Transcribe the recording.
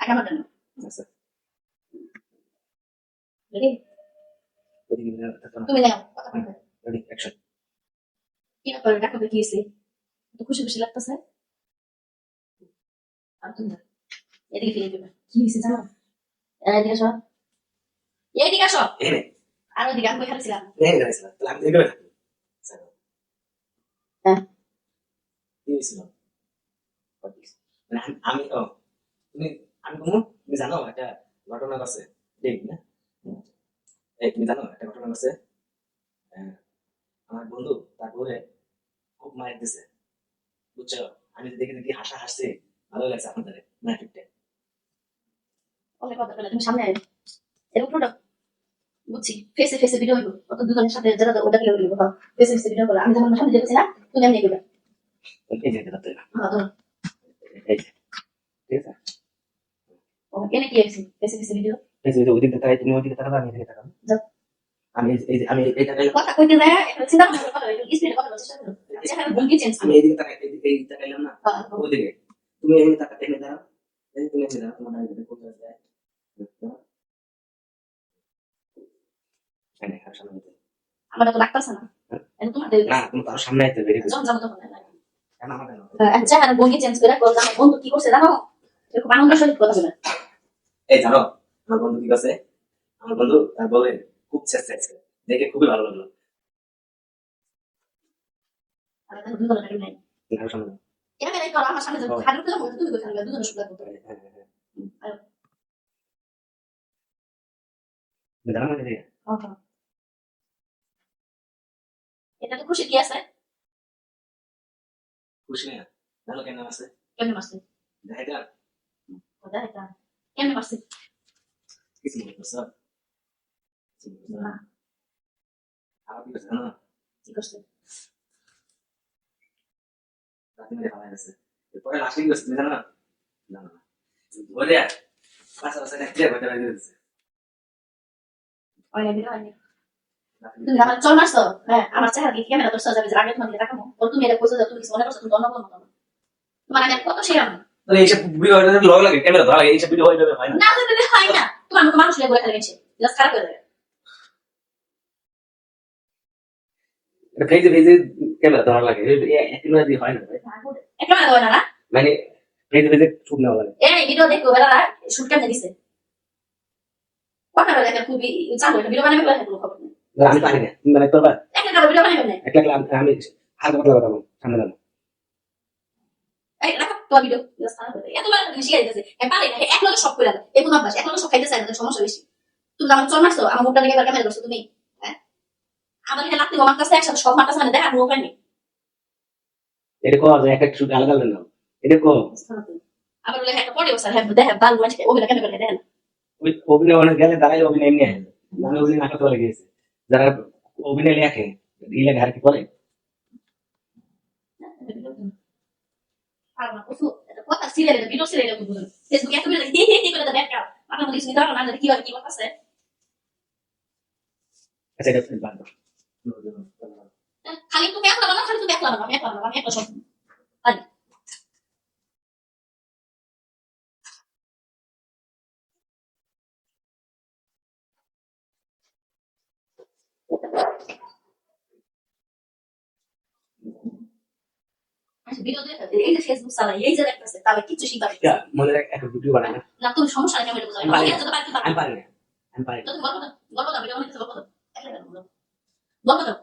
আগে আমার জানো আচ্ছা রেডি রেডি তুমি যাও কথা বলবে রেডি অ্যাকশন কি ব্যাপার ডাক্তার কি হয়েছে তো খুশি খুশি লাগতেছে আর তুমি যাও। এদিকে ফিরে দেবে কি হয়েছে জানো এদিকে আসো এদিকে আসো এনে আর ওইদিকে আমি এখানে ছিলাম এনে গেছিল তাহলে আমি দেখবে থাকি হ্যাঁ কি হয়েছিল মানে আমি ও তুমি আমি বলবো তুমি জানো একটা ঘটনা ঘটছে ঠিক না এই তুমি জানো একটা ঘটনা ঘটছে আমার বন্ধু তার বউরে খুব মায়ের দিছে বুঝছো আমি তো দেখে দেখি হাসা হাসছি ভালো লাগছে আপনাদের না ঠিকঠাক অনেক কথা বলে তুমি সামনে আয় এরকম ছোট বুঝছি ফেসে ফেসে ভিডিও হইব কত দুজনের সাথে যেটা ওটা কি হইব ফেসে ফেসে ভিডিও করো আমি যখন সামনে যেতেছি না তুমি এমনি করবে এই যে এটা হ্যাঁ তো এই যে ঠিক আছে ও এনে কি হয়েছে ফেসে ফেসে ভিডিও এই যে ওদিকে তাকাই তুমি ওদিকে তাকাবে আমি এদিকে তাকাবো যাও আমি এই যে আমি এইটা তাকাইলাম কথা কইতে যায় একটা চিন্তা ভাবনা করে কথা বলে স্পিডে কথা বলতে চেষ্টা করো আচ্ছা হ্যাঁ ভঙ্গি চেঞ্জ আমি এদিকে তাকাই এই তাকাইলাম না ওদিকে তুমি এখানে তাকাতে এনে দাঁড়াও এই তুমি এনে দাঁড়াও তোমার আগে কোথায় যায় এনে আর সামনে যেতে আমার তো লাগতাছে না এখন তোমার দেবে না তুমি তার সামনে আইতে বেরিয়ে যখন যাবো তখন কেন আমার কেন আচ্ছা আর ভঙ্গি চেঞ্জ করে করো আমার বন্ধু কি করছে জানো এরকম আনন্দের সহিত কথা বলে এই জানো আমার বন্ধু কি আছে আমার বন্ধু তার বউয়ের খুব চেষ্টা দেখে খুবই ভালো লাগলো আর এখন দুজনের টাইম নাই আর সামনে এটা মেরে করো আমার সামনে যাও হাড়ু পেলাম তুমি কই খাবে দুজনের সুবিধা করতে দাঁড়া মানে রে এটা তো খুশি কি আছে খুশি না ভালো কেন আছে কেমনে মারছে দেখাই দাও কথা এটা কেমনে মারছে কিছু মনে করছো না আমার কি করছে জানো কি করছে রাতে মেরে ভালো গেছে এরপরে লাস্টে কি করছে তুমি জানো না না না ধরে পাশা পাশা দেখলে ভয় লাগে দিচ্ছে ওই ভিডিও আনি তুমি আমার চল মারছো হ্যাঁ আমার চেহারা দেখে ক্যামেরা তোর সাজাবে আগে তোমাকে দেখাবো বল তুমি এটা কইছো যে তুমি কিছু মনে করছো তুমি অন্য কোনো তোমার আগে কত শেয়ার তাহলে এইসব ভিডিও লগ লাগে ক্যামেরা ধরা লাগে এইসব ভিডিও হয়ে যাবে হয় না না তুমি হয় না তোমার মতো মানুষ লেগে খেলে গেছে জাস্ট খারাপ হয়ে যাবে এটা ফেজে ফেজে ক্যামেরা ধরা লাগে এগুলো দিয়ে হয় না ভাই একটা মানে হয় না না মানে ফেজে ফেজে শুট নেওয়া লাগে এই ভিডিও দেখো বেলা শুট কেমনে দিছে কথা বলে দেখেন খুবই চালু একটা ভিডিও বানাবে বলে কোনো খবর নেই আমি পারি না তুমি মানে করবা একটা ভিডিও বানাবে না একটা আমি হালকা পাতলা কথা বলবো সামনে দাঁড়ানো এই রাখো তো ভিডিও জাস্ট খারাপ হয়ে যায় এতবার শিখাই দিতেছে এই পারে না এক লগে সব করে দাও এই কোন অভ্যাস এক লগে সব খাইতে চাই না সমস্যা বেশি তুমি আমার চল মারছো আমার মুখটা দেখে ক্যামেরা করছো তুমি হ্যাঁ আমার এখানে লাগতে আমার কাছে একসাথে সব মারতেছে মানে দেখা মুখ হয়নি এটা কো যে একটা শুট আলাদা আলাদা নাও এটা কো আবার বলে একটা পড়ে বসে হ্যাঁ দেখে ভালো মানে অভিনয় কেন করে দেখেন ওই অভিনয় অনেক গেলে দাঁড়াই অভিনয় এমনি হয় মানে অভিনয় নাটক বলে গিয়েছে যারা অভিনয় লেখে ইলে ঘাড় কি করে আর না কিছু কথা সিরিয়ালে ভিডিও সিরিয়ালে বুঝুন ফেসবুকে এত বেশি হে হে হে করে দেখ আপনার মধ্যে কিছু নিতে পারো না যদি কি হয় কি কথা আছে আচ্ছা এটা বাদ দাও খালি তুমি একলা বানাও খালি তুমি একলা বানাও আমি একলা সব আরে ভিডিও দেখো এই যে ফেসবুক চালাই এই যে দেখতেছে তাহলে কিছু শিখবে মনে রাখ একটা ভিডিও বানাই না না তুমি সমস্যা নেই আমি বুঝাই আমি এত পারি আমি পারি না তুমি গল্প দাও ভিডিও বানাইতে গল্প দাও একলা গল্প দাও